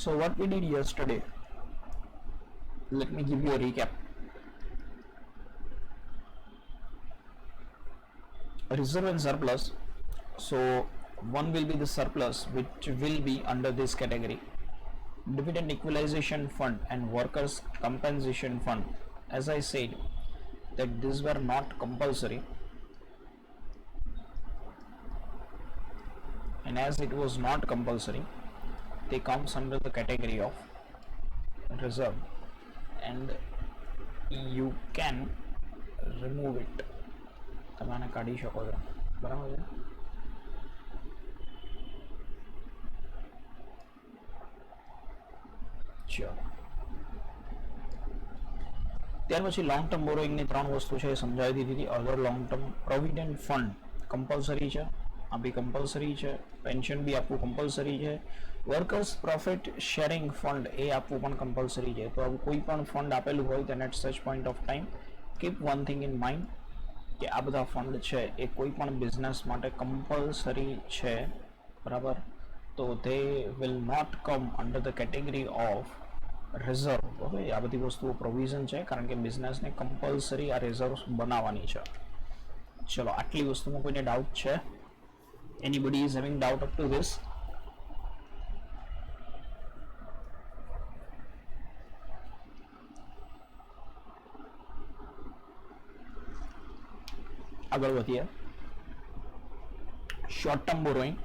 So what we did yesterday, let me give you a recap. Reserve and surplus. So one will be the surplus which will be under this category. Dividend equalization fund and workers compensation fund. As I said that these were not compulsory, and as it was not compulsory, they comes under the category of reserve, and you can remove it. તમે આને કાઢી શકો છો, બરાબર છે. ચલો, ત્યાર પછી લોંગ ટર્મ બોરોઈંગની ત્રણ વસ્તુ છે એ સમજાવી દીધી હતી. Other long term provident fund compulsory છે, આ બી કમ્પલસરી છે. પેન્શન બી આપવું કમ્પલસરી છે. વર્કર્સ પ્રોફિટ શેરિંગ ફંડ એ આપવું પણ કમ્પલસરી છે. તો આવું કોઈ પણ ફંડ આપેલું હોય then at such point of time keep one thing in mind કે આ બધા ફંડ છે એ કોઈ પણ બિઝનેસ માટે કમ્પલસરી છે, બરાબર. તો they will not come under the category of reserve. Okay, આ બધી વસ્તુઓ પ્રોવિઝન છે કારણ કે બિઝનેસને કમ્પલસરી આ રિઝર્વ બનાવવાની છે. ચલો, આટલી વસ્તુમાં કોઈને ડાઉટ છે? Anybody is having doubt up to this? આગળ વધીએ. શોર્ટ ટર્મ બોરોઈંગ,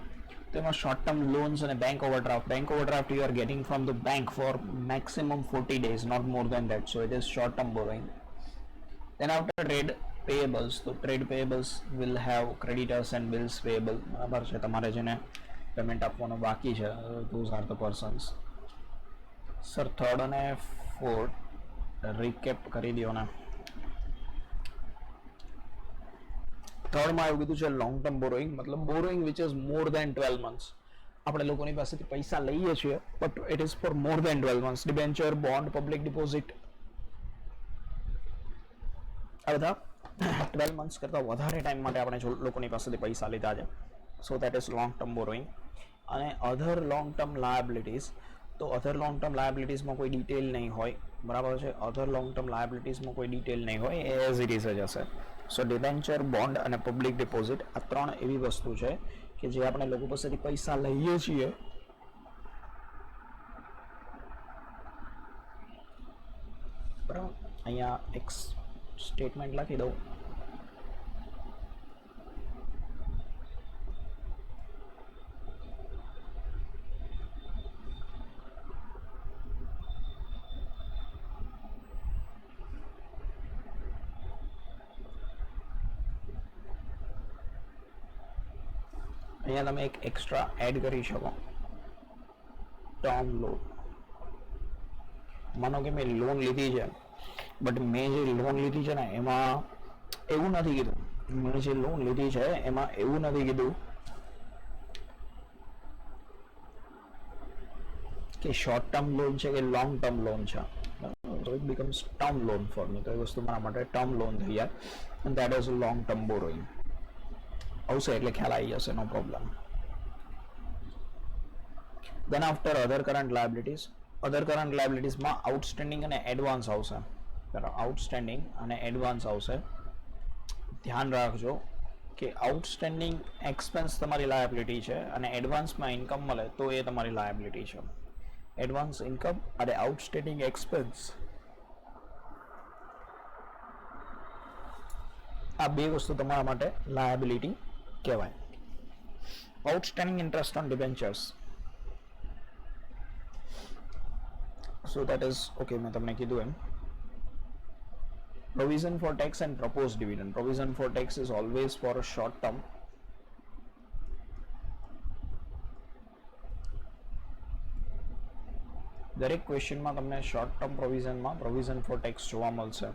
તેમાં શોર્ટ ટર્મ લોન્સ અને bank overdraft. Bank overdraft you are getting from the bank for maximum 40 days, not more than that, so it is short term borrowing. Then after trade payables, તો trade payables will have creditors and bills payable. બરાબર છે, તમારે જેને payment આપવાનું બાકી છે those are the persons. Sir third અને fourth recap કરી દો ને. થર્ડમાં એવું કીધું છે લોંગ ટર્મ બોરોઈંગ, મતલબ borrowing which is more than 12 months. આપણે લોકોની પાસેથી પૈસા લઈએ છીએ but it is for more than 12 months. Debenture, bond, public deposit, આ બધા 12 મંથ્સ કરતાં વધારે ટાઈમ માટે આપણે લોકોની પાસેથી પૈસા લીધા છે. સો that is long term borrowing. અને અધર લોંગ ટર્મ લાયબિલિટીઝ, તો અધર લોંગ ટર્મ લાયબિલિટીઝમાં કોઈ ડિટેલ નહીં હોય, બરાબર છે. અધર લોંગ ટર્મ લાયબિલિટીઝમાં કોઈ ડિટેલ નહીં હોય, એ એઝ ઇટ ઇઝ જ હશે. સો ડિબેન્ચર, બોન્ડ અને પબ્લિક ડિપોઝિટ આ ત્રણ એવી વસ્તુ છે કે જે આપણે લોકો પાસેથી પૈસા લઈએ છીએ બરાબર. અહીંયા એક સ્ટેટમેન્ટ લખી દઉં. અહીંયા તમે એક એક્સ્ટ્રા એડ કરી શકો, ટર્મ લોન. માનો કે મેં લોન લીધી છે બટ મેં જે લોન લીધી છે ને એમાં એવું નથી કીધું, મેં જે લોન લીધી છે એમાં એવું નથી કીધું કે શોર્ટ ટર્મ લોન છે કે લોંગ ટર્મ લોન છે. So it becomes term loan for me. તો એ વસ્તુ મારા માટે ટર્મ લોન થઈ જાય and that is a long term borrowing. આવશે એટલે ખ્યાલ આવી જશે, no problem. Then after other current liabilities, other current liabilities માં આઉટસ્ટેન્ડિંગ અને એડવાન્સ આવશે, બરાબર. આઉટસ્ટેન્ડિંગ અને એડવાન્સ આવશે. ધ્યાન રાખજો કે આઉટસ્ટેન્ડિંગ એક્સપેન્સ તમારી લાયબિલિટી છે અને એડવાન્સમાં ઇન્કમ મળે તો એ તમારી લાયબિલિટી છે. એડવાન્સ ઇન્કમ અને આઉટસ્ટેન્ડિંગ એક્સપેન્સ આ બે વસ્તુ તમારા માટે લાયબિલિટી કહેવાય. Outstanding interest on debentures, so that is okay. મેં તમને કીધું એમ. provision for tax and proposed dividend. Provision for tax is always for a short term. દરેક ક્વેશ્ચનમાં તમને શોર્ટ ટર્મ પ્રોવિઝનમાં પ્રોવિઝન ફોર ટેક્સ જોવા મળશે.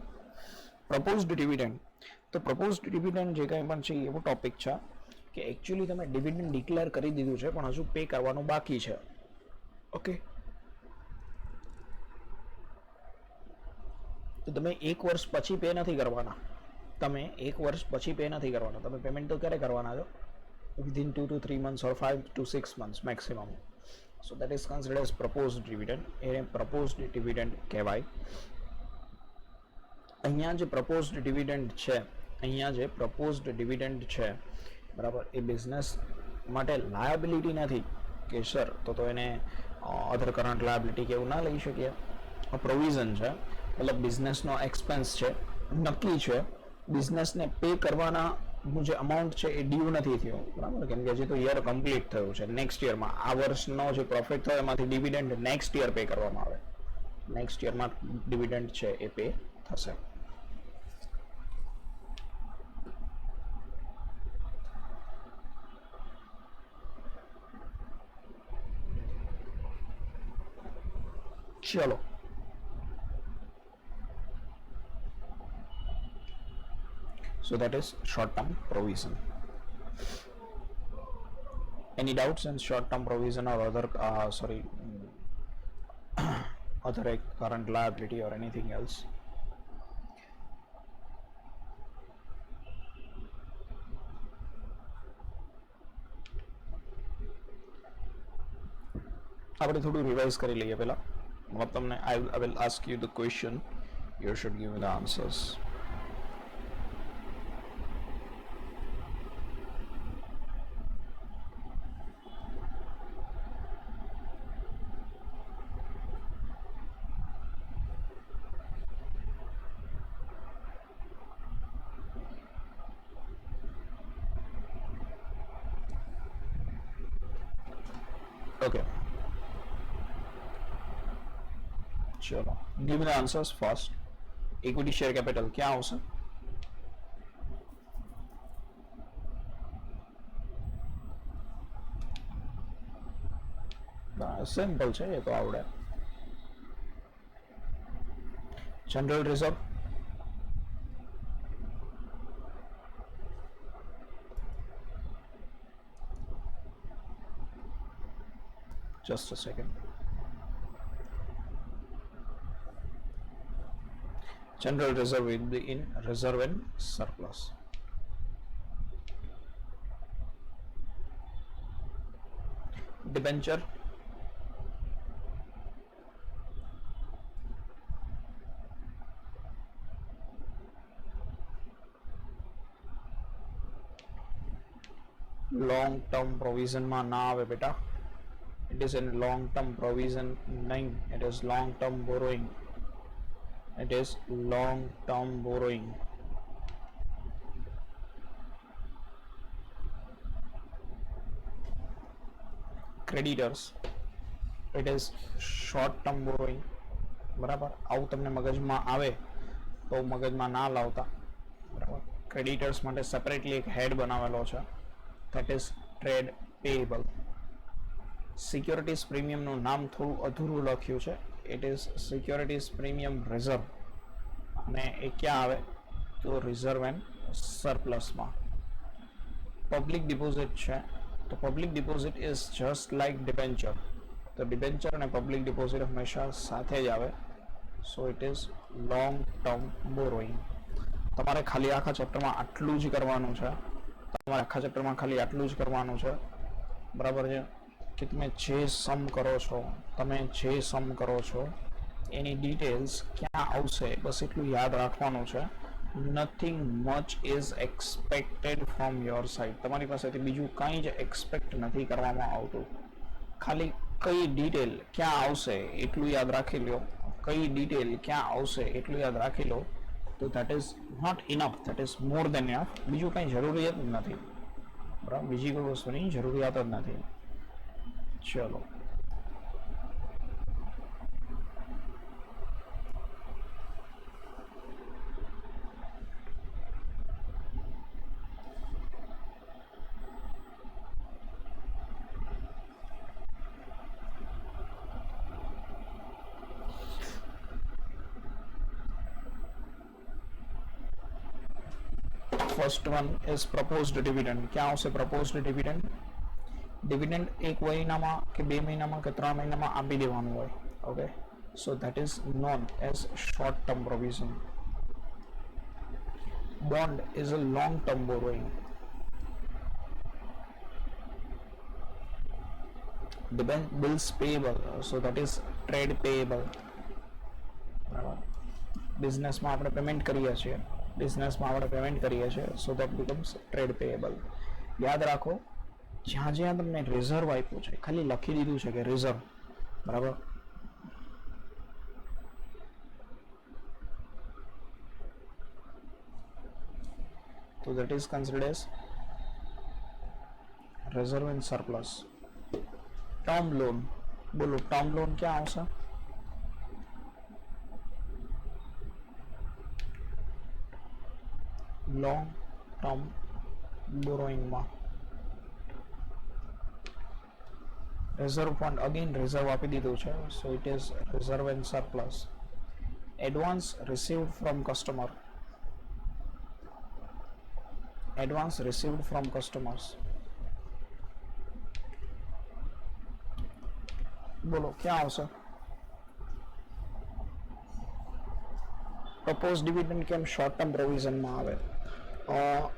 પ્રપોઝડ ડિવિડન્ડ, તો પ્રપોઝડ ડિવિડન્ડ જે કંઈ પણ છે એવો ટોપિક છે કે એકચ્યુઅલી તમે ડિવિડન્ડ ડિક્લેર કરી દીધું છે પણ હજુ પે કરવાનું બાકી છે. ઓકે, તો તમે એક વર્ષ પછી પે નથી કરવાના. તમે એક વર્ષ પછી પે નથી કરવાના. તમે પેમેન્ટ તો ક્યારે કરવાના છો? Within 2 to 3 months or 5 to 6 months maximum. So that is considered as proposed dividend. એને પ્રપોઝડ ડિવિડન્ડ કહેવાય. અહીંયા જે પ્રપોઝડ ડિવિડન્ડ છે, બરાબર, એ બિઝનેસ માટે લાયબિલિટી નથી કે સર તો એને અધર કરંટ લાયબિલિટી કે એવું ના લઈ શકીએ. પ્રોવિઝન છે, મતલબ બિઝનેસનો એક્સપેન્સ છે, નક્કી છે, બિઝનેસને પે કરવાના જે અમાઉન્ટ છે એ ડ્યુ નથી થયો, બરાબર, કેમ કે હજી તો યર કમ્પ્લીટ થયું છે. નેક્સ્ટ યરમાં આ વર્ષનો જે પ્રોફિટ થયો એમાંથી ડિવિડન્ડ નેક્સ્ટ યર પે કરવામાં આવે. નેક્સ્ટ યરમાં ડિવિડન્ડ છે એ પે થશે. ચલો, so that is short term provision. Any doubts in short term provision or other other current liability or anything else? આપણે થોડું રિવાઇઝ કરી લઈએ પહેલા. મતલબ તમને I will ask you the question, you should give me the answers. Okay. चलो, give me the answers first. Equity share capital क्या हो सर? सिंपल છે એ તો આવડે. General reserve, just a second. General reserve will be in reserve and surplus. Debenture, long term provision માં ના આવે બેટા. It is in long term provision નહીં, it is long term borrowing. It is long term borrowing. Creditors, it is short term borrowing. બરાબર, આવું તમને મગજમાં આવે તો મગજમાં ના લાવતા, બરાબર. ક્રેડિટર્સ માટે સેપરેટલી એક હેડ બનાવેલો છે, that is trade payable. Securities પ્રીમિયમનું નામ થોડું અધૂરું લખ્યું છે, it is securities premium reserve, અને એ ક્યાં આવે તો રિઝર્વ એન્ડ સરપ્લસમાં. પબ્લિક ડિપોઝિટ છે, તો public deposit is just like debenture, તો ડિબેન્ચર અને પબ્લિક ડિપોઝિટ હંમેશા સાથે જ આવે. So it is long term borrowing. તમારે ખાલી આખા ચેપ્ટરમાં આટલું જ કરવાનું છે, બરાબર છે, કે તમે જે સમ કરો છો એની ડિટેલ્સ ક્યાં આવશે બસ એટલું યાદ રાખવાનું છે. Nothing much is expected from your side. તમારી પાસેથી બીજું કંઈ જ એક્સપેક્ટ નથી કરવામાં આવતું. ખાલી કઈ ડિટેલ ક્યાં આવશે એટલું યાદ રાખી લો, તો that is not enough, that is more than enough. બીજું કંઈ જરૂરિયાત નથી, બરાબર, બીજી કોઈ વસ્તુની જરૂરિયાત જ નથી. ચલો, first one is proposed dividend. ક્યાં આવશે પ્રપોઝડ ડિવિડન્ડ? ડિવિડન્ડ એક મહિનામાં કે 2 મહિનામાં કે 3 મહિનામાં આપી દેવાનું હોય. Okay, so that is known as short term provision. Bond is a long term borrowing. bills payable, so that is trade payable. બરાબર, બિઝનેસમાં આપણે પેમેન્ટ કરીએ છીએ, બિઝનેસમાં આપણે પેમેન્ટ કરીએ છીએ, so that becomes trade payable. યાદ રાખો, જ્યાં જ્યાં તમને રિઝર્વ આપ્યું છે ખાલી લખી દીધું છે કે રિઝર્વ, બરાબર. તો that is considered as reserve and surplus. Term loan, બોલો ટર્મ લોન ક્યાં આવશે? લોંગ ટર્મ બોરોઈંગમાં. રિઝર્વ ફંડ અગેન રિઝર્વ આપી દીધું છે, so it is reserve and surplus. Advance received from customer, advance received from customers. બોલો ક્યાં આવશે? પ્રપોઝ ડિવિડન્ડ કેમ શોર્ટ ટર્મ પ્રોવિઝનમાં આવે?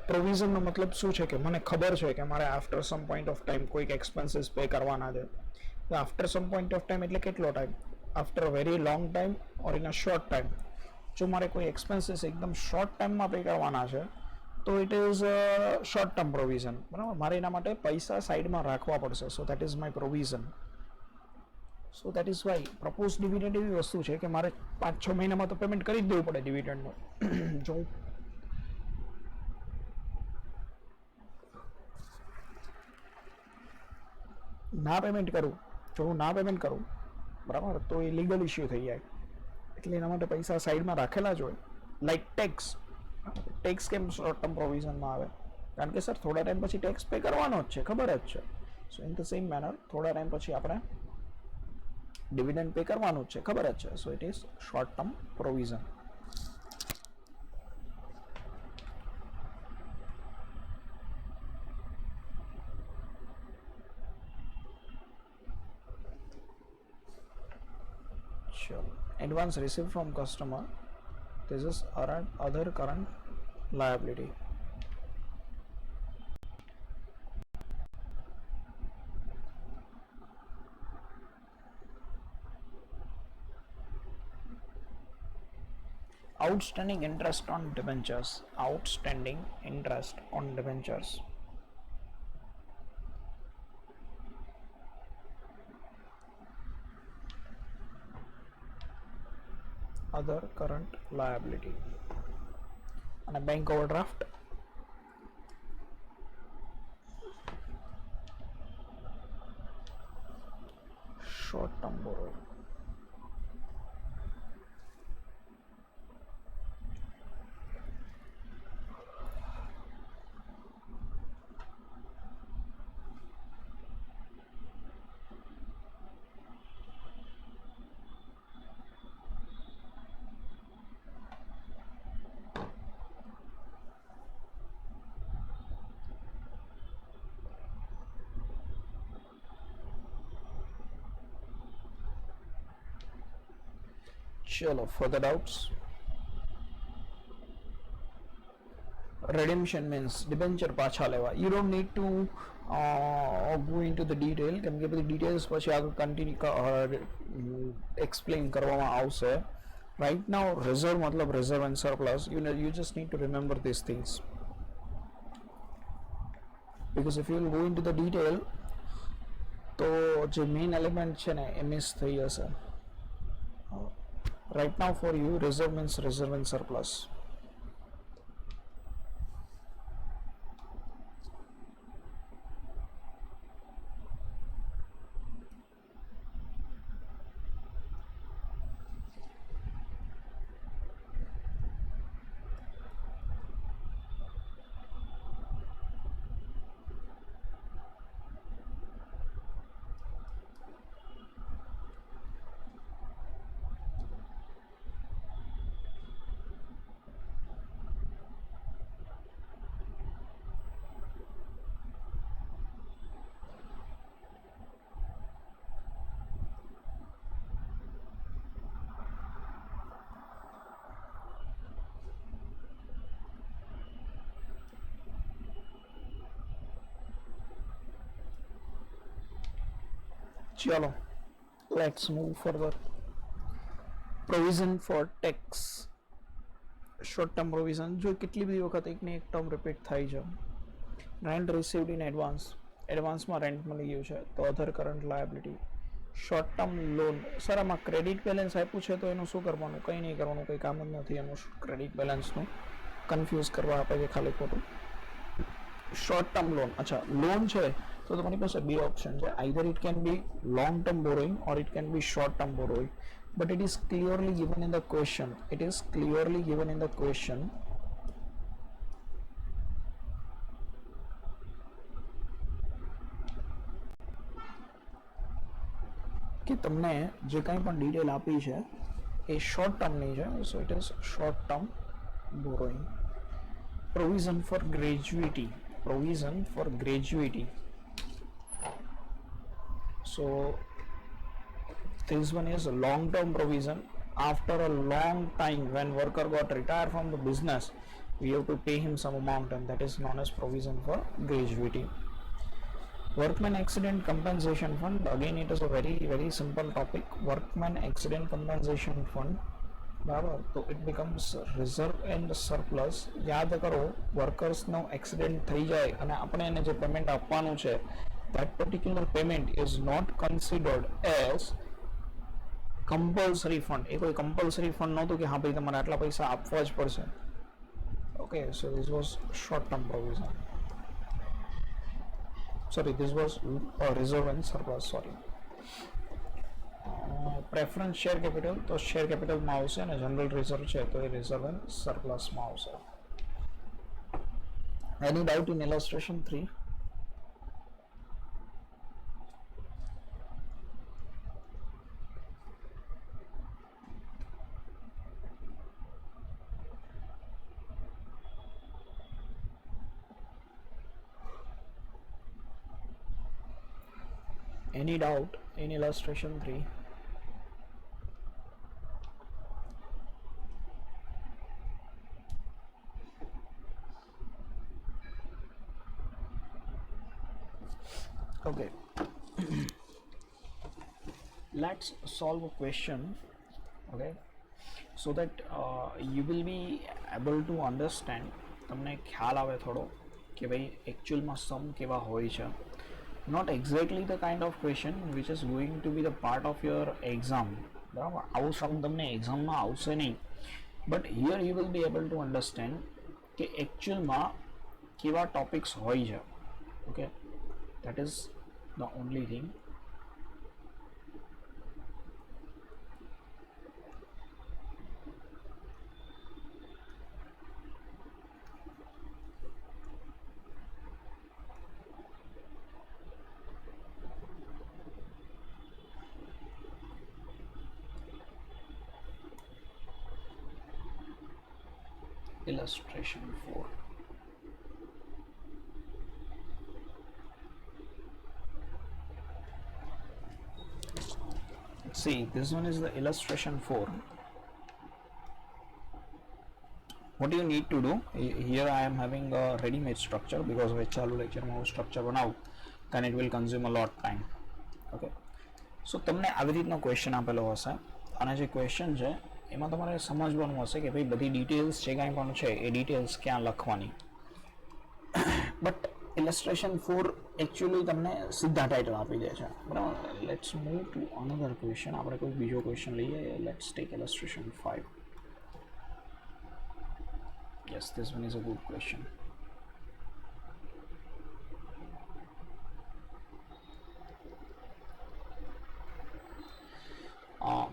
પ્રોવિઝનનો મતલબ શું છે કે મને ખબર છે કે મારે after some point of time કોઈક એક્સપેન્સીસ પે કરવાના છે. After some point of time એટલે કેટલો time? After very long time or in a short time. જો મારે કોઈ એક્સપેન્સીસ એકદમ શોર્ટ ટાઈમમાં પે કરવાના છે તો it is short term provision, બરાબર. મારે એના માટે પૈસા સાઈડમાં રાખવા પડશે, સો that is my provision. So that is why propose dividend એવી વસ્તુ છે કે મારે 5-6 મહિનામાં તો પેમેન્ટ કરી જ દેવું પડે ડિવિડન્ડનું. જો ના પેમેન્ટ કરું, જો હું ના પેમેન્ટ કરું, બરાબર, તો એ લીગલ ઇસ્યુ થઈ જાય. એટલે એના માટે પૈસા સાઈડમાં રાખેલા જ હોય. લાઈક ટેક્સ, ટેક્સ કેમ શોર્ટ ટર્મ પ્રોવિઝનમાં આવે? કારણ કે સર થોડા ટાઈમ પછી ટેક્સ પે કરવાનો જ છે, ખબર જ છે. So in the same manner થોડા ટાઈમ પછી આપણે ડિવિડન્ડ પે કરવાનું જ છે, ખબર જ છે. So it is short term provision. ચલો, advance receive from customer, this is other current liability. Outstanding interest on debentures, outstanding interest on debentures. Other current liability. And a bank overdraft, short term borrowing. Chalo, further doubts? Redemption means debenture પાછા લેવા. You don't need to go into the detail, કેમ કે બધી details પછી આગળ continue explain કરવામાં આવશે. Right now reserve મતલબ reserve and surplus. You just need to remember these things, because if you will go into the detail તો જે મેઇન એલિમેન્ટ છે ને એ મિસ થઈ જશે. Right now for you reserve means reserve and surplus. चलो, let's move further. Provision for tax. Short term provision જો કેટલી બધી વખત એકને એક ટર્મ રિપીટ થાય છે. રેન્ટ રિસીવ્ડ ઇન એડવાન્સ, એડવાન્સમાં રેન્ટ મળી ગયું છે તો other current liability. Short term loan, sir આમાં ક્રેડિટ બેલેન્સ આપ્યું છે તો એનું શું કરવાનું? કંઈ નહીં કરવાનું, કંઈ કામ જ નથી એનું ક્રેડિટ બેલેન્સનું. કન્ફ્યુઝ કરવા આપે છે ખાલી ખોટું. શોર્ટ ટર્મ લોન, અચ્છા લોન છે તો તમારી પાસે બે ઓપ્શન છે. Either it can B long term borrowing or it can B short term borrowing. But it is clearly given in the question. It is clearly given in the question કે તમને જે કંઈ પણ ડિટેલ આપી છે એ short ટર્મની છે. So it is short term borrowing. Provision four gratuity, provision four gratuity. So this one is a long term provision. After a long time, when worker got retired from the business, we have to pay him some amount, and that is known as provision for gratuity. Workman accident compensation fund, again it is a very simple topic. Workman accident compensation fund, બરાબર, તો it becomes reserve and surplus. યાદ કરો, વર્કર્સનો accident થઈ જાય અને આપણે એને જે પેમેન્ટ આપવાનું છે, that particular payment is not considered as compulsory fund. એ કોઈ कंपल्सरी फंड નહોતું કે હા ભાઈ તમારે આટલા પૈસા આપવા જ પડશે. Okay, so this was short term provision. Sorry, this was reserve and surplus. Sorry. Preference share capital, તો શેર કેપિટલમાં આવશે અને જનરલ રિઝર્વ છે તો એ રિઝર્વ એન્ડ સરપ્લસમાં આવશે. Any doubt in illustration 3? Any doubt in illustration 3? Okay. Let's solve a question, okay, so that you will be able to understand. તમને ખ્યાલ આવે થોડો કે ભાઈ એકચ્યુઅલમાં સમ કેવા હોય છે. Not exactly the kind of question which is going to be the part of your exam. બરાબર, આવું સમ તમને એક્ઝામમાં આવશે નહીં, but here you will be able to understand કે એકચ્યુઅલમાં કેવા ટોપિક્સ હોય છે. Okay, that is the only thing. Illustration 4. See, this one is the illustration 4. What you need to do, here I am having a ready-made structure because with ચાલુ lecture structure બનાવું then it will consume a lot time. Okay, so તમને આવી રીતનો question આપેલો હશે અને જે question છે એમાં તમારે સમજવાનું હશે કે ભાઈ બધી ડિટેલ્સ જે કાંઈ પણ છે એ ડિટેલ્સ ક્યાં લખવાની. બટ ઇલસ્ટ્રેશન 4 એકચ્યુઅલી તમને સીધા ટાઇટલ આપી દે છે. બરાબર, let's move to another question. આપણે કોઈ બીજો ક્વેશ્ચન લઈએ. Let's take illustration 5. Yes, this one is a good question.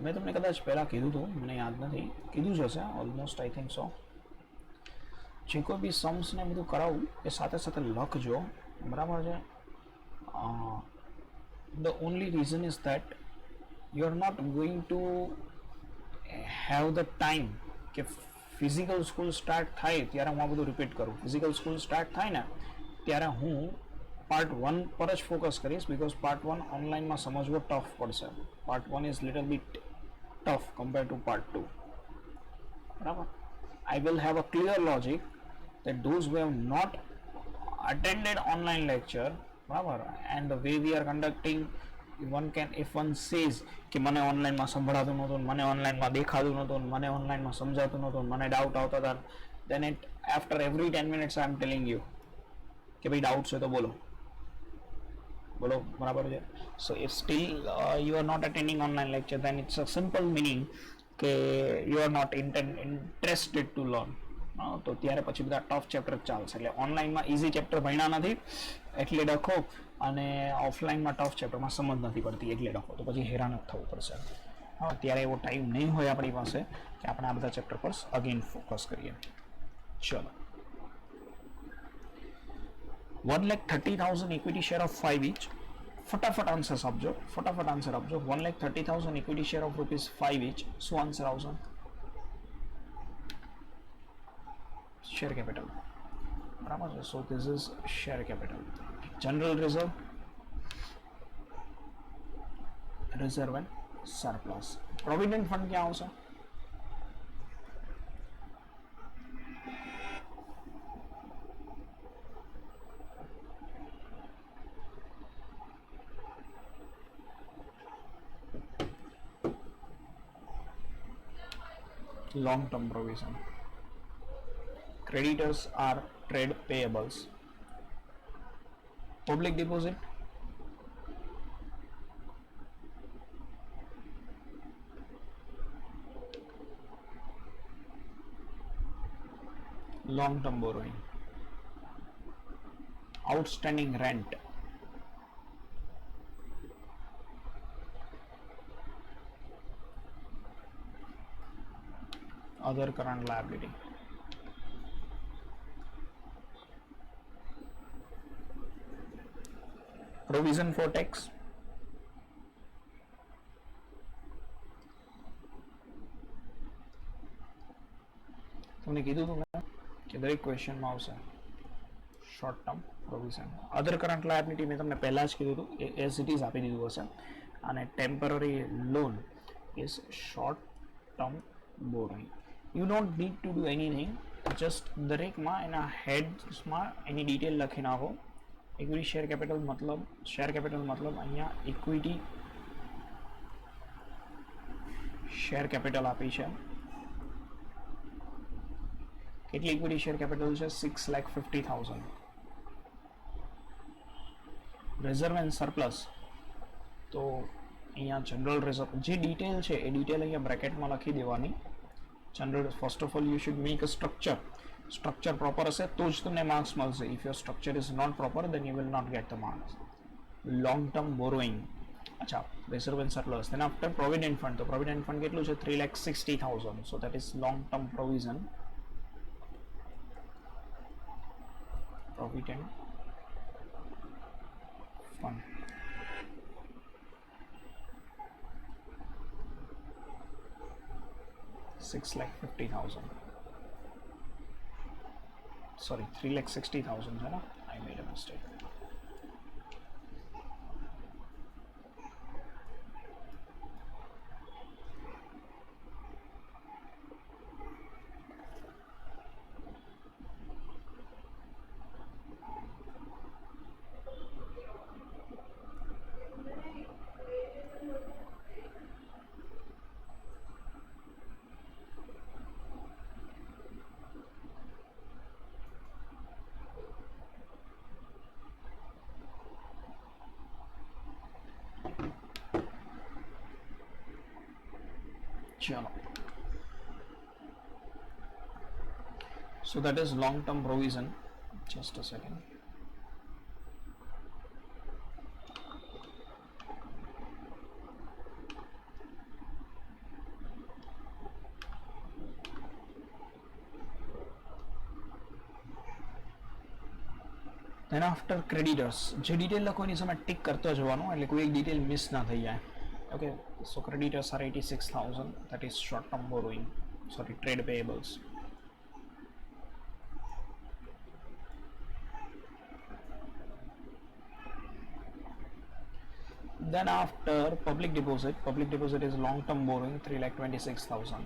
મેં તમને કદાચ પહેલાં કીધું હતું, મને યાદ નથી, કીધું જ હશે ઓલમોસ્ટ, આઈ થિંક સો. જે કોઈ બી सम्स ને બધું કરાવું એ સાથે સાથે લખજો. બરાબર છે. The only reason is that you are not going to have the time કે ફિઝિકલ સ્કૂલ સ્ટાર્ટ થાય ત્યારે હું આ બધું રિપીટ કરું. ફિઝિકલ સ્કૂલ સ્ટાર્ટ થાય ને ત્યારે હું પાર્ટ 1 પર જ ફોકસ કરીશ બીકોઝ પાર્ટ 1 ઓનલાઈનમાં સમજવો ટફ પડશે. Part 1 is little bit tough compare to part 2. બરાબર, I will have a clear logic that those who have not attended online lecture, બરાબર, and the way we are conducting one can, if one says કે મને ઓનલાઈનમાં સંભળાતું નહોતું, મને ઓનલાઈનમાં દેખાતું નહોતું, મને ઓનલાઈનમાં સમજાતું નહોતું, મને ડાઉટ આવતા હતા, then it after every 10 minutes I am telling you કે ભાઈ ડાઉટ છે તો બોલો બોલો, બરાબર છે. સો if still you are not attending online lecture, then it's a simple meaning કે you are not interested to learn. તો ત્યારે પછી બધા ટફ ચેપ્ટર ચાલશે. એટલે ઓનલાઈનમાં ઇઝી ચેપ્ટર ભણ્યા નથી એટલે ડખો, અને ઓફલાઈનમાં ટફ ચેપ્ટરમાં સમજ નથી પડતી એટલે ડખો, તો પછી હેરાન જ થવું પડશે. હા, ત્યારે એવો ટાઈમ નહીં હોય આપણી પાસે કે આપણે આ બધા ચેપ્ટર પર અગેન ફોકસ કરીએ. ચલો, 1,30,000 equity share of 5 each. ફટાફટ આન્સર્સ આપજો, ફટાફટ આન્સર આપજો. 1,30,000 equity share of ₹5 each. શું આન્સર આવશે? શેર કેપિટલ, બરાબર છે. So this is share capital. General reserve, reserve and surplus. Provident fund ક્યાં આવશે? long term provision. Creditors are trade payables. Public deposit, long term borrowing. Outstanding rent, other current liability. Provision for tax, તમને કીધું હતું મેં કે દરેક ક્વેશ્ચનમાં આવશે short term provision. અધર current liability મેં તમને પહેલાં જ કીધું હતું, એઝ ઇટ ઇઝ આપી દીધું હશે. અને temporary loan is short term borrowing. You don't need to do anything, just દરેકમાં એના હેડ્સમાં એની ડિટેલ લખી નાખો. ઇક્વિટી શેર કેપિટલ મતલબ, શેર કેપિટલ મતલબ અહીંયા ઇક્વિટી શેર કેપિટલ આપી છે. કેટલી ઇક્વિટી શેર કેપિટલ છે? 6,50,000. રિઝર્વ એન્ડ સરપ્લસ, તો અહીંયા જનરલ રિઝર્વ જે ડિટેલ છે એ ડિટેલ અહીંયા બ્રેકેટમાં લખી દેવાની. General, first of all you should make a structure. Structure proper હશે તો જ તમને માર્ક્સ મળશે. If your structure is not proper then you will not get the marks. Long term borrowing, અચ્છા, reserve and surplus. Then after provident fund, તો provident fund કેટલું છે? 3,60,000. So that is long term provision. Provident fund. $6,50,000. Sorry, 3,60,000 है ना? I made a mistake. चलो, so that is long term provision. Just a second. then after creditors, જે detail લખવાની સમય tick કરતો જવાનું એટલે કોઈ એક ડિટેલ મિસ ના થઈ જાય. Okay, so creditors are 86,000. That is short term borrowing, sorry, trade payables. Then after public deposit is long term borrowing, 3,26,000.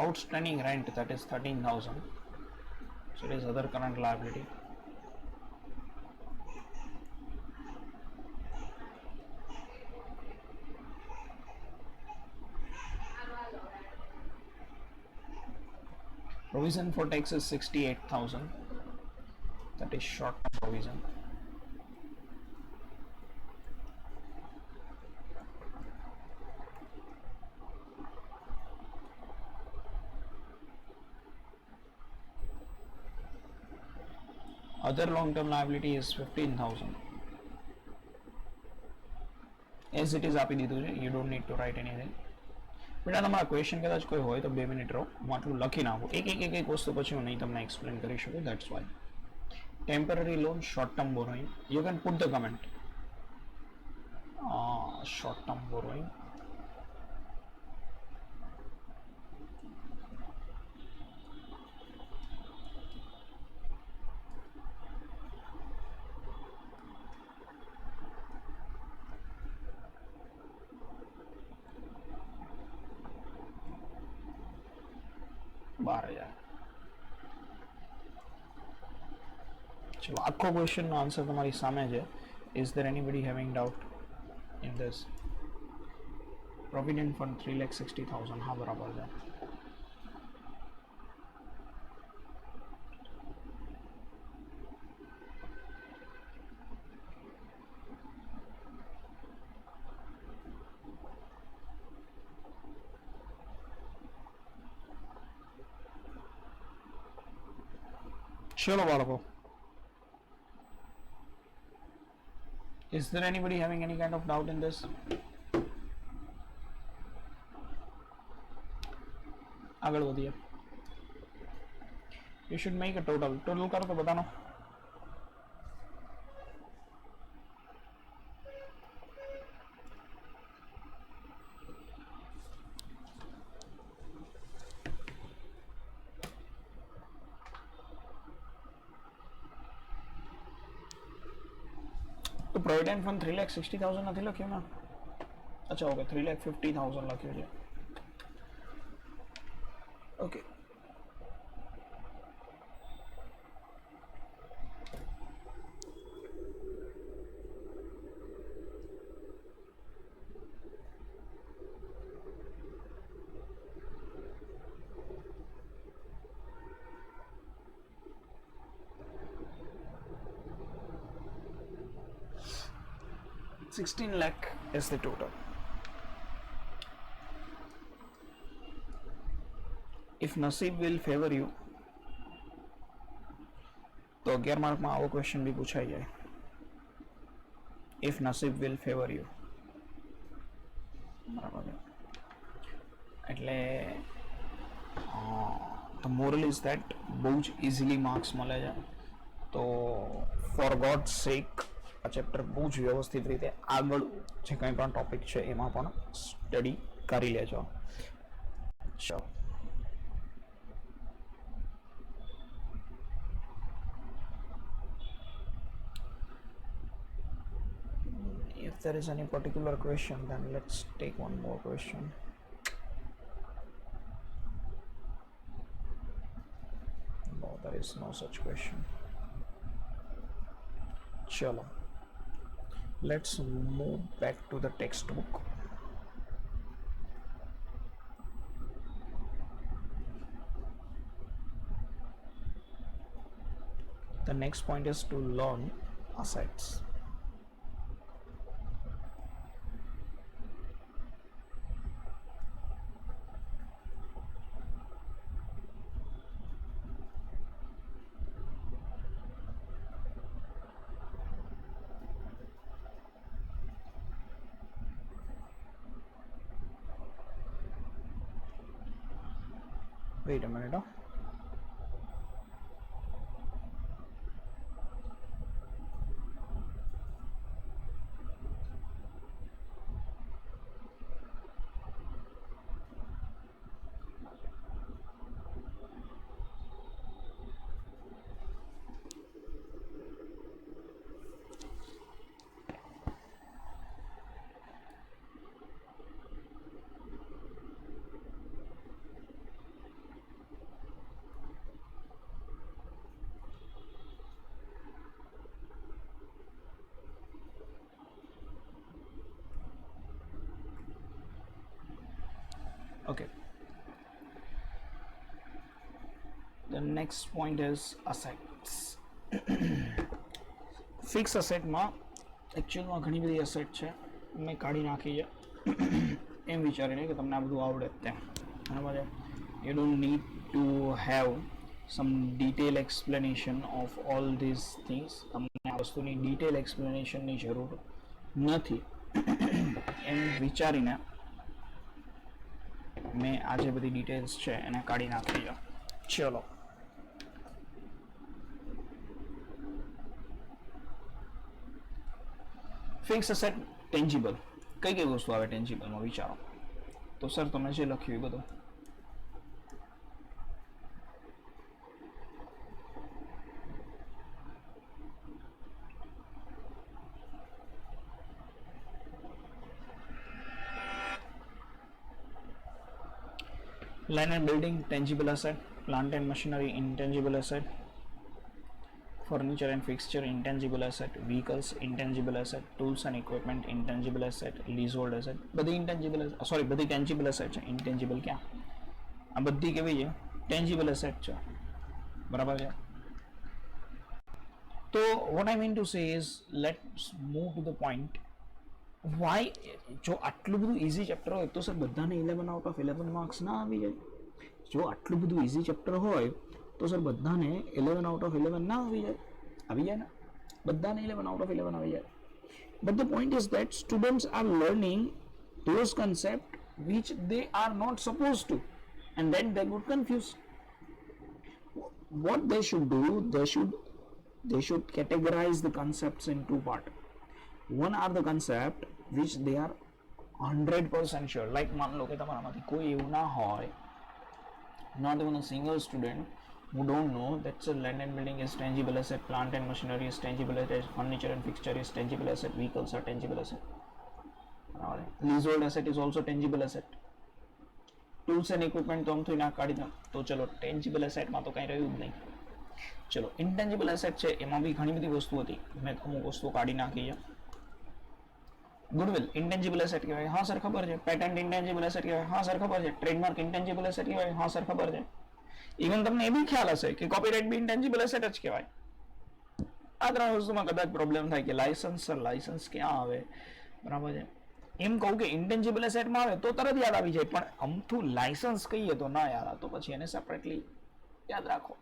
outstanding rent, that is 13,000. So it is other current liability. Provision for tax is 68,000. That is short-term provision. Other long-term liability is 15,000. As it is આપી દીધું છે, you don't need to write anything. બેટા તમારા question કદાચ કોઈ હોય તો 2 minute રહો, હું આટલું લખી નાખું. એક વસ્તુ પછી હું નહીં તમને એક્સપ્લેન કરી શકું. That's why. Temporary loan, short-term borrowing. You can put the comment. Short-term borrowing. चलो आखो क्वेश्चन नो आंसर तुम्हारी सामे है. Is there anybody having doubt in this? Provident fund 3,60,000. हाँ बराबर है. चलो बालको. Is there anybody having any kind of doubt in this? आगे बढ़िए. You should make a total. Total करो तो बताना. तो प्रोविडेंट फंड 3,60,000 નથી લખ્યું ના. अच्छा ओके 3,50,000 લખ્યું છે. Okay $16 lakh is the total. If नसीब will favor you, तो 11 मार्क में આવો क्वेश्चन भी पूछाई जाए. If नसीब will favor you, બરાબર છે. એટલે the moral is that બહુ જ ઇઝીલી માર્ક્સ મળે છે. તો ફોર ગોડ સેક આ ચેપ્ટર બહુ જ વ્યવસ્થિત રીતે આગળ જે કંઈ પણ ટોપિક છે એમાં પણ સ્ટડી કરી લેજો. ચલો. If there is any particular question, then let's take one more question. No, there is no such question. Chalo. Let's move back to the textbook. The next point is to learn assets. Wait a minute. Okay, the next point is assets. Fix અસેટમાં એકચ્યુઅલમાં ઘણી બધી asset છે, મેં કાઢી નાખી છે એમ વિચારીને કે તમને આ બધું આવડે તેમ, બરાબર છે. You don't need to have sum detail explanation of all these things. તમને આ વસ્તુની ડિટેલ એક્સપ્લેનેશનની જરૂર નથી એમ વિચારીને મેં આ જે બધી ડિટેલ્સ છે એને કાઢી નાખી છે. ચલો, ફિક્સ અસેટ ટેન્જિબલ, કઈ કઈ વસ્તુ આવે ટેન્જિબલમાં વિચારો. તો સર તમે જે લખ્યું એ બધું land and building tangible asset, plant and machinery intangible asset, furniture and fixture intangible asset, vehicles intangible asset, tools and equipment intangible asset, leasehold asset. બધી intangible sorry બધી tangible asset છે. intangible ક્યાં, આ બધી કેવી છે? tangible asset છે, બરાબર છે. તો what I mean to say is let's move to the point. Why જો આટલું બધું ઇઝી ચેપ્ટર હોય તો સર બધાને 11 આઉટ ઓફ 11 માર્ક્સ ના આવી જાય? જો આટલું બધું ઇઝી ચેપ્ટર હોય તો સર બધાને 11 આઉટ ઓફ 11 ના આવી જાય? આવી જાય ને, બધાને 11 આઉટ ઓફ 11 આવી જાય. But the point is that students are learning those concepts which they are not supposed to, and then they get confused. What they should do, they should categorize the concepts in two parts. One are the concept which they are 100% sure. Like मान लो कि તમારામાંથી કોઈ એવું ના હોય, not even a single student who don't know that land and building is tangible asset, plant and machinery is tangible asset, furniture and fixture is tangible asset, vehicles are tangible asset, leasehold asset is also tangible asset, tools and equipment તો આમથી ના કાઢી દો તો ચલો tangible asset માં તો કંઈ રહ્યું જ નહીં. ચલો intangible asset છે, એમાં બી ઘણી બધી વસ્તુ હતી, મેં અમુક વસ્તુઓ કાઢી નાખી છે. ગુડવિલ ઇન્ટેન્જિબલ એસેટ કહેવાય, હા સર ખબર છે. પેટન્ટ ઇન્ટેન્જિબલ એસેટ કહેવાય, હા સર ખબર છે. ટ્રેડમાર્ક ઇન્ટેન્જિબલ એસેટ કહેવાય, હા સર ખબર છે. ઇવન તમને એ બી ખ્યાલ હશે કે કોપીરાઇટ બી ઇન્ટેન્જિબલ એસેટ જ કહેવાય. આ ત્રણ વસ્તુમાં કદાચ પ્રોબ્લેમ થાય કે લાયસન્સ, સર લાયસન્સ ક્યાં આવે, બરાબર છે. એમ કહું કે ઇન્ટેન્જિબલ એસેટમાં આવે તો તરત યાદ આવી જાય, પણ અમથું લાયસન્સ કહીએ તો ના યાદ આવે, તો પછી એને સેપરેટલી યાદ રાખો.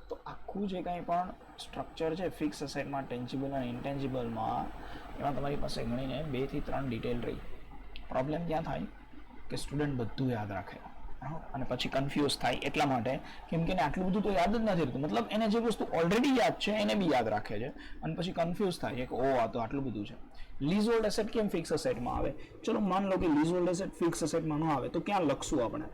તો આખું જે કંઈ પણ સ્ટ્રક્ચર છે ફિક્સ અસેટમાં, ટેન્જિબલ અને ઇન્ટેન્જિબલમાં, એમાં તમારી પાસે ગણીને 2 થી 3 ડિટેલ રહી. પ્રોબ્લેમ ક્યાં થાય કે સ્ટુડન્ટ બધું યાદ રાખે અને પછી કન્ફ્યુઝ થાય, એટલા માટે કેમ કે આટલું બધું તો યાદ જ નથી રહેતું. મતલબ એને જે વસ્તુ ઓલરેડી યાદ છે એને બી યાદ રાખે છે અને પછી કન્ફ્યુઝ થાય કે ઓ આ તો આટલું બધું છે. લીઝહોલ્ડ એસેટ કેમ ફિક્સ અસેટમાં આવે? ચલો માન લો કે લીઝહોલ્ડ એસેટ ફિક્સ અસેટમાં ન આવે તો ક્યાં લખશું આપણે?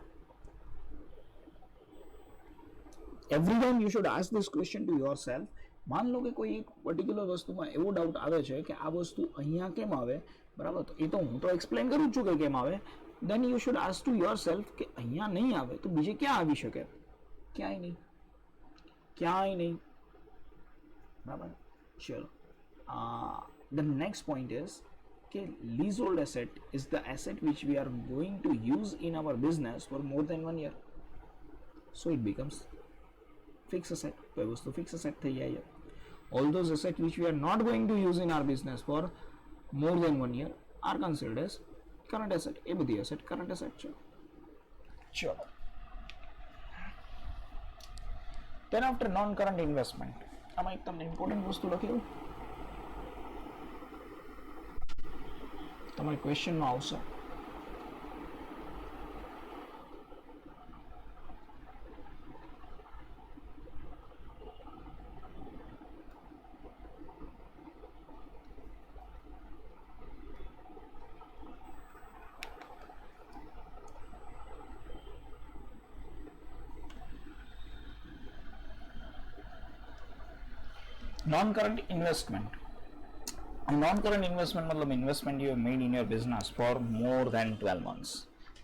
Every time you should ask this question to yourself. માન લો કે કોઈ એક પર્ટિક્યુલર વસ્તુમાં એવો ડાઉટ આવે છે કે આ વસ્તુ અહીંયા કેમ આવે, બરાબર, તો એ તો હું તો એક્સપ્લેન કરું છું કે કેમ આવે. then you should ask to yourself કે અહીંયા નહીં આવે તો બીજે ક્યાં આવી શકે? ક્યાંય નહીં, ક્યાંય નહીં, બરાબર. ચલો, the next point is કે leasehold asset is the asset which we are going to use in our business for more than 1 year, so it becomes fixed asset. તો એ વસ્તુ ફિક્સ અસેટ થઈ જાય. all those assets which we are not going to use in our business for more than 1 year are considered as current asset. એ બધી asset current asset છે. ચલો, then after non current investment, આમાં એક તમને important વસ્તુ લખી દઉં, તમારે ક્વેશ્ચનમાં આવશે. non-current investment. non-current investment મતલબ investment you have made in your business for more than 12 months.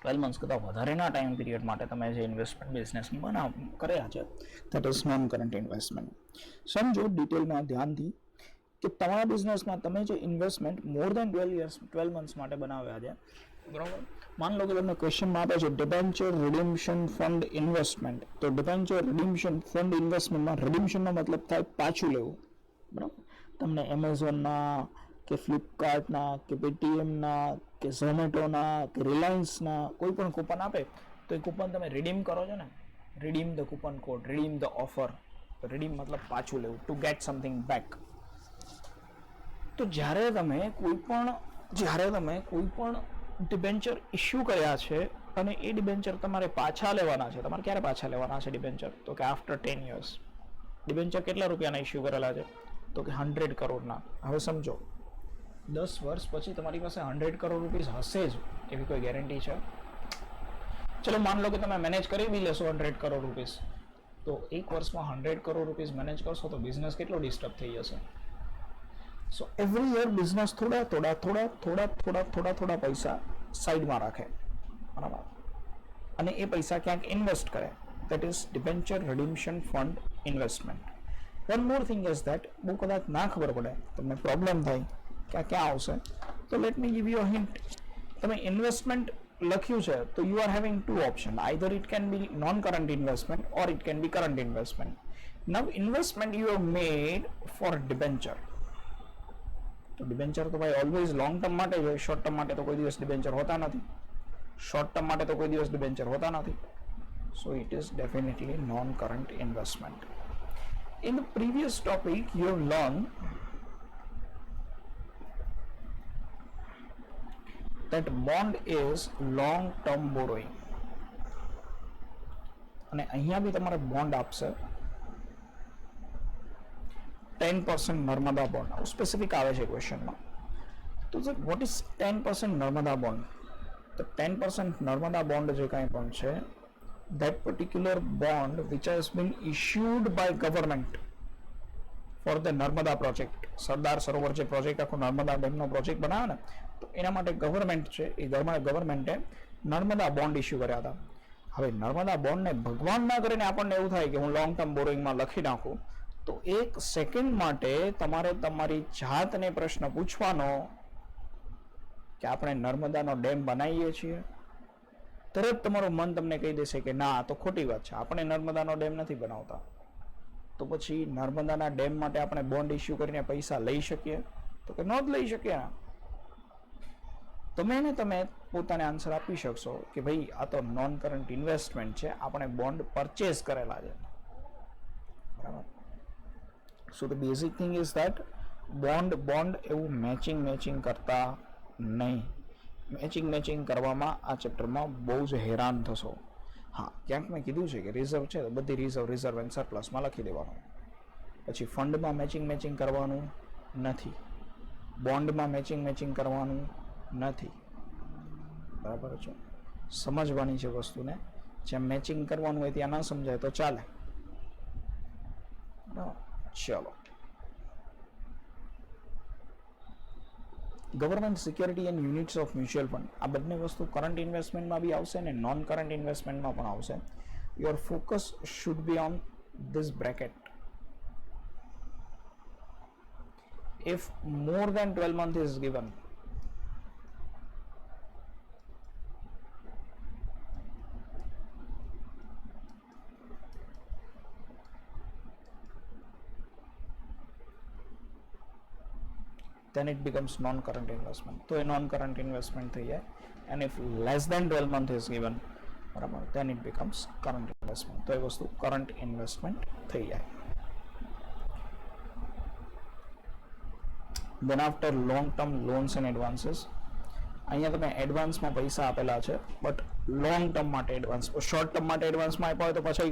12 months કરતાં વધારેના ટાઈમ પીરિયડ માટે તમે જે ઇન્વેસ્ટમેન્ટ બિઝનેસમાં કર્યા છે, that is non-current investment. સમજો ડિટેલમાં ધ્યાનથી કે તમારા બિઝનેસમાં તમે જે ઇન્વેસ્ટમેન્ટ મોર દેન 12 મંથ્સ માટે બનાવ્યા છે, બરાબર. માન લો કે તમને ક્વેશ્ચનમાં આપે છે ડિબેન્ચર રિડીમ્શન ફંડ ઇન્વેસ્ટમેન્ટ. તો ડિબેન્ચર રિડીમ્શન ફંડ ઇન્વેસ્ટમેન્ટમાં રિડીમ્શનનો મતલબ થાય પાછું લેવું, બરાબર. તમને એમેઝોનના કે ફ્લિપકાર્ટના કે પેટીએમના કે ઝોમેટોના કે રિલાયન્સના કોઈ પણ કૂપન આપે તો એ કૂપન તમે રિડીમ કરો છો ને, redeem the coupon code, redeem the offer. Redeem મતલબ પાછું લેવું, ટુ ગેટ સમથિંગ બેક. તો જ્યારે તમે કોઈ પણ ડિબેન્ચર ઇસ્યુ કર્યા છે અને એ ડિબેન્ચર તમારે પાછા લેવાના છે, તમારે ક્યારે પાછા લેવાના છે ડિબેન્ચર? તો કે આફ્ટર 10 years. ડિબેન્ચર કેટલા રૂપિયાના ઇસ્યુ કરેલા છે? તો કે 100 કરોડના. હવે સમજો 10 વર્ષ પછી તમારી પાસે 100 કરોડ રૂપીસ હશે જ એવી કોઈ ગેરંટી છે? ચલો માન લો કે તમે મેનેજ કરી બી લેશો 100 કરોડ રૂપીસ, તો એક વર્ષમાં 100 કરોડ રૂપીસ મેનેજ કરશો તો બિઝનેસ કેટલો ડિસ્ટર્બ થઈ જશે. સો એવરી યર બિઝનેસ થોડા પૈસા સાઈડમાં રાખે, બરાબર, અને એ પૈસા ક્યાંક ઇન્વેસ્ટ કરે. That is debenture redemption fund investment. One more thing is that, બહુ કદાચ ના ખબર પડે, તમને પ્રોબ્લેમ થાય કે આ ક્યાં આવશે, તો let me give you a hint. તમે ઇન્વેસ્ટમેન્ટ લખ્યું છે તો you are having two option, either it can be non current investment or it can be current investment. Now investment you have made for debenture. તો debenture તો ભાઈ always long term માટે જ હોય, શોર્ટ ટર્મ માટે તો કોઈ દિવસ ડિબેન્ચર હોતા નથી. સો it is definitely non current investment. In the previous topic you have learned that bond is long term borrowing. અને અહીંયા બી તમારે બોન્ડ આપશે 10% નર્મદા બોન્ડ. સ્પેસિફિક આવે છે ક્વેશ્ચનમાં. તો sir what is 10% Narmada bond? તો 10% નર્મદા બોન્ડ જે કાંઈ પણ છે, that particular bond which has been issued by government for the Narmada project. Sardar Sarovar જે પ્રોજેક્ટ આખો નર્મદા ડેમનો પ્રોજેક્ટ બનાવે ને, તો એના માટે ગવર્મેન્ટ છે, એ ગવર્મેન્ટે નર્મદા બોન્ડ ઇસ્યુ કર્યા હતા. હવે નર્મદા બોન્ડને ભગવાન ના કરીને આપણને એવું થાય કે હું લોંગ ટર્મ બોરોઈંગમાં લખી નાખું, તો એક સેકન્ડ માટે તમારે તમારી જાતને પ્રશ્ન પૂછવાનો કે આપણે નર્મદાનો ડેમ બનાવીએ છીએ? તરત તમારું મન તમને કહી દેશે કે ના, તો ખોટી વાત છે, આપણે નર્મદાનો ડેમ નથી બનાવતા. તો પછી નર્મદાના ડેમ માટે આપણે બોન્ડ ઇસ્યુ કરીને પૈસા લઈ શકીએ? તો કે ન જ લઈ શકીએ. તમે પોતાને આન્સર આપી શકશો કે ભાઈ આ તો નોન કરંટ ઇન્વેસ્ટમેન્ટ છે, આપણે બોન્ડ પરચેઝ કરેલા છે, બરાબર. So the basic thing is that bond એવું મેચિંગ કરતા નહીં. મેચિંગ કરવામાં આ ચેપ્ટરમાં બહુ જ હેરાન થશો. હા, ક્યાંક મેં કીધું છે કે રિઝર્વ છે તો બધી રિઝર્વ એન્ડ સરપ્લસમાં લખી દેવાનું. પછી ફંડમાં મેચિંગ કરવાનું નથી, બોન્ડમાં મેચિંગ કરવાનું નથી, બરાબર છે. સમજવાની છે વસ્તુને. જ્યાં મેચિંગ કરવાનું હોય ત્યાં ના સમજાય તો ચાલે. ચલો, government security and units of mutual fund. આ બંને વસ્તુ કરંટ ઇન્વેસ્ટમેન્ટમાં બી આવશે અને નોન કરંટ ઇન્વેસ્ટમેન્ટમાં પણ આવશે. Your focus should be on this bracket. If more than 12 months is given, then it becomes non-current investment. તો એ non-current investment થઈ જાય. And if less than 12 months is given, બરાબર, then it becomes current investment. તો એ વસ્તુ current investment થઈ જાય. Then after long term loans and advances, અહીંયા તમે એડવાન્સમાં પૈસા આપેલા છે, બટ લોંગ ટર્મ માટે એડવાન્સ, શોર્ટ ટર્મ માટે એડવાન્સમાં આપ્યા હોય તો પછી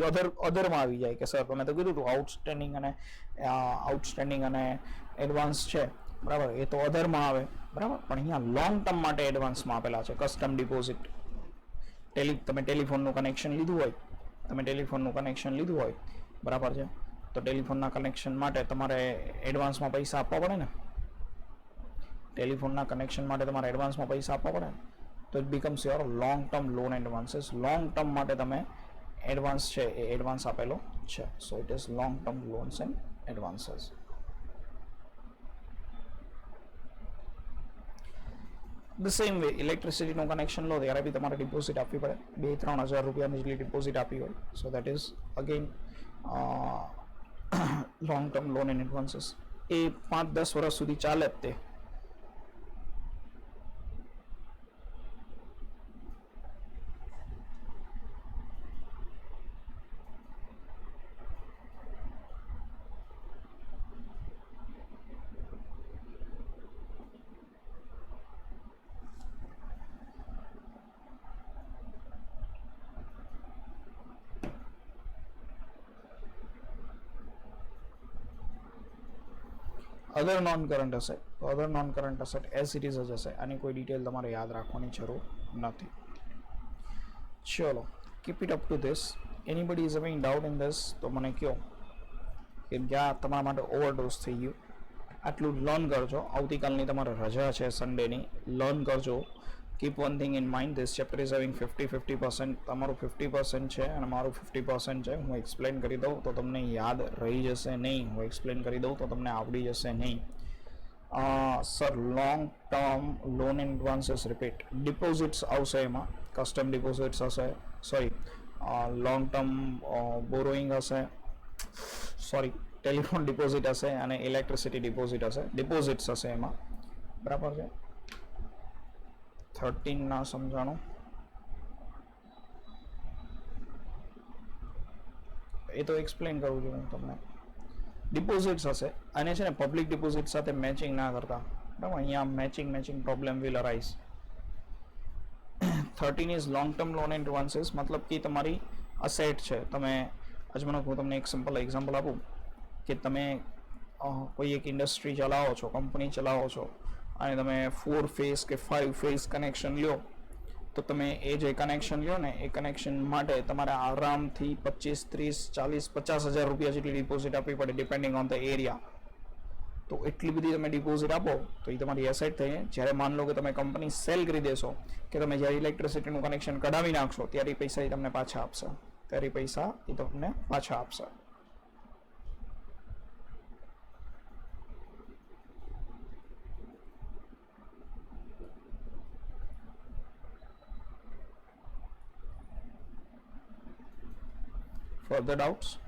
અધરમાં આવી જાય કે સર તમે તો કીધું હતું આઉટસ્ટેન્ડિંગ અને એડવાન્સ છે, બરાબર, એ તો અધરમાં આવે, બરાબર. પણ અહીંયા લોંગ ટર્મ માટે એડવાન્સમાં આપેલા છે. કસ્ટમ ડિપોઝિટ, તમે ટેલિફોનનું કનેક્શન લીધું હોય, બરાબર છે, તો ટેલિફોનના કનેક્શન માટે તમારે એડવાન્સમાં પૈસા આપવા પડે ને. ટેલિફોનના કનેક્શન માટે તમારે એડવાન્સમાં પૈસા આપવા પડે, તો it becomes your long term loan advances. Long term માટે તમે એડવાન્સ છે એ એડવાન્સ આપેલો છે. So it is long term loans and advances. The same way ઇલેક્ટ્રિસિટીનું કનેક્શન લો ત્યારે બી તમારે ડિપોઝિટ આપવી પડે, 2-3 હજાર રૂપિયાની જેટલી ડિપોઝિટ આપી હોય. So that is again long term loan and advances. એ 5-10 વર્ષ સુધી ચાલે જ તે. અધર નોન કરંટ અસેટ, તો other non current asset as it is જ હશે. આની કોઈ ડિટેલ તમારે યાદ રાખવાની જરૂર નથી. ચલો, keep it up to this. Anybody is having doubt in this તો મને કહો કે જ્યાં તમારા માટે ઓવરડોઝ થઈ ગયું. આટલું લર્ન કરજો. આવતીકાલની તમારે રજા છે સન્ડેની, લર્ન કરજો. Keep one thing in mind, this chapter is having 50-50%. તમારું 50% છે અને મારું 50% છે. હું એક્સપ્લેન કરી દઉં તો તમને યાદ રહી જશે નહીં, હું એક્સપ્લેન કરી દઉં તો તમને આવડી જશે નહીં. Sir, long term loan and advances repeat. Deposits આવશે, એમાં કસ્ટમ ડિપોઝિટ્સ હશે, સોરી લોંગ ટર્મ બોરોઈંગ હશે, સોરી ટેલિફોન ડિપોઝિટ હશે અને ઇલેક્ટ્રિસિટી ડિપોઝિટ હશે. ડિપોઝિટ્સ હશે એમાં, બરાબર છે. 13 ના સમજાણું એ તો એક્સપ્લેન કરું છું હું તમને. ડિપોઝિટ્સ હશે અને છે ને પબ્લિક ડિપોઝિટ સાથે મેચિંગ ના કરતા, બરાબર. અહીંયા matching problem will arise. 13 is long term loan and advances, મતલબ કે તમારી અસેટ છે. તમે અજમાનો હું તમને એક સિમ્પલ એક્ઝામ્પલ આપું કે તમે કોઈ એક ઇન્ડસ્ટ્રી ચલાવો છો, કંપની ચલાવો છો અને તમે 4 ફેઝ કે 5 ફેઝ કનેક્શન લ્યો, તો તમે એ જે કનેક્શન લ્યો ને એ કનેક્શન માટે તમારે આરામથી 25-30-40-50 હજાર રૂપિયા જેટલી ડિપોઝિટ આપવી પડે, ડિપેન્ડિંગ ઓન ધ એરિયા. તો એટલી બધી તમે ડિપોઝિટ આપો તો એ તમારી એસેટ થઈ. જ્યારે માન લો કે તમે કંપની સેલ કરી દેશો, કે તમે જ્યારે ઇલેક્ટ્રિસિટીનું કનેક્શન કઢાવી નાખશો ત્યારે એ પૈસા એ તમને પાછા આપશે, Further doubts?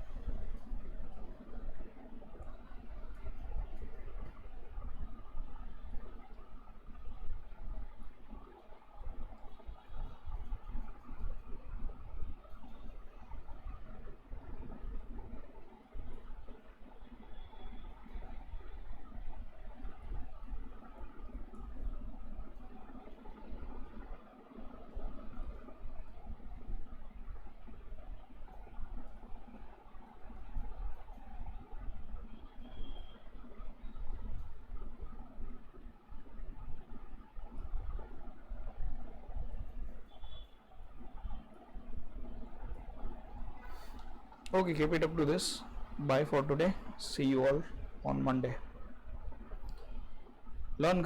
Okay, keep it up to this. Bye for today. See you all on Monday. Learn